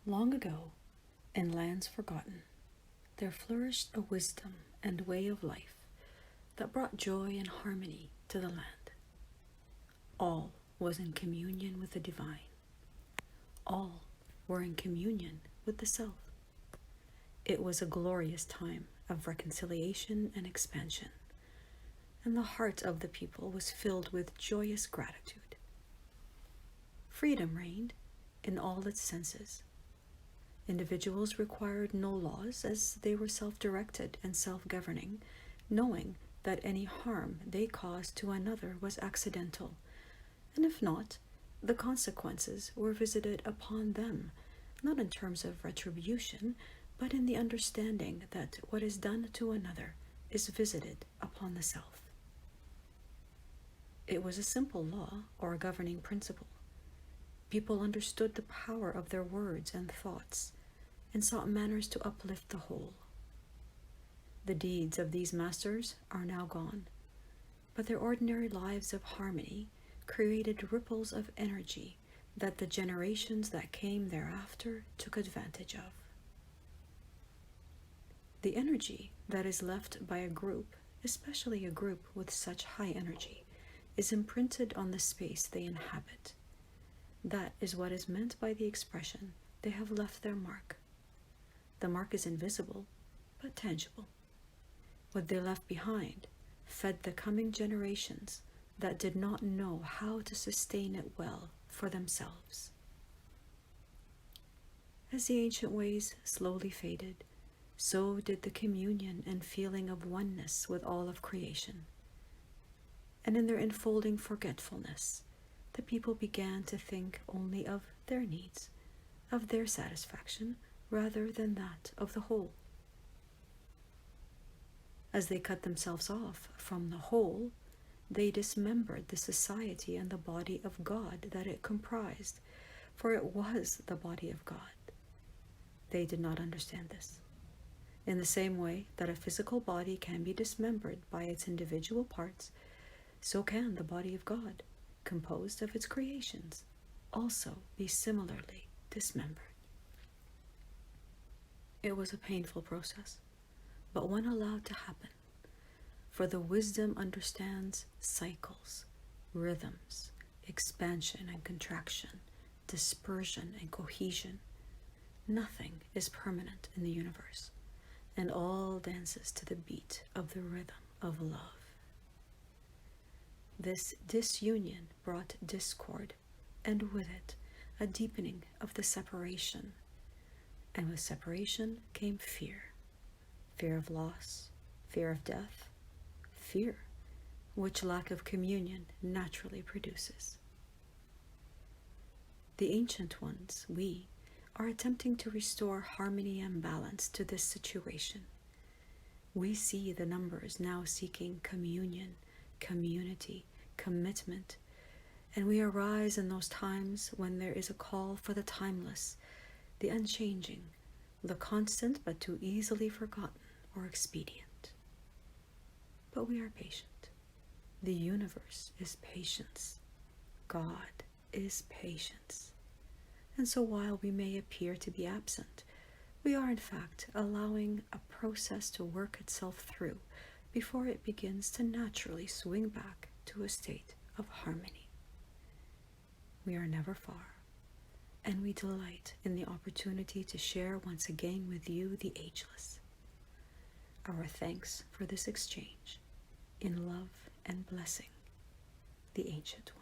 Long ago, in lands forgotten, there flourished a wisdom and way of life that brought joy and harmony to the land. All was in communion with the divine. All were in communion with the self. It was a glorious time of reconciliation and expansion, and the heart of the people was filled with joyous gratitude. Freedom reigned in all its senses. Individuals required no laws, as they were self-directed and self-governing, knowing that any harm they caused to another was accidental, and if not, the consequences were visited upon them, not in terms of retribution, but in the understanding that what is done to another is visited upon the self. It was a simple law or a governing principle. People understood the power of their words and thoughts, and sought manners to uplift the whole. The deeds of these masters are now gone, but their ordinary lives of harmony created ripples of energy that the generations that came thereafter took advantage of. The energy that is left by a group, especially a group with such high energy, is imprinted on the space they inhabit. That is what is meant by the expression, they have left their mark. The mark is invisible, but tangible. What they left behind fed the coming generations that did not know how to sustain it well for themselves. As the ancient ways slowly faded, so did the communion and feeling of oneness with all of creation. And in their enfolding forgetfulness, the people began to think only of their needs, of their satisfaction, rather than that of the whole. As they cut themselves off from the whole, they dismembered the society and the body of God that it comprised, for it was the body of God. They did not understand this. In the same way that a physical body can be dismembered by its individual parts, so can the body of God, composed of its creations, also be similarly dismembered. It was a painful process, but one allowed to happen, for the wisdom understands cycles, rhythms, expansion and contraction, dispersion and cohesion. Nothing is permanent in the universe, and all dances to the beat of the rhythm of love. This disunion brought discord, and with it a deepening of the separation. And with separation came fear. Fear of loss, fear of death, fear, which lack of communion naturally produces. The ancient ones, we, are attempting to restore harmony and balance to this situation. We see the numbers now seeking communion, community, commitment, and we arise in those times when there is a call for the timeless, the unchanging, the constant but too easily forgotten or expedient. But we are patient. The universe is patience. God is patience. And so while we may appear to be absent, we are in fact allowing a process to work itself through before it begins to naturally swing back to a state of harmony. We are never far, and we delight in the opportunity to share once again with you, the ageless. Our thanks for this exchange in love and blessing, the Ancient One.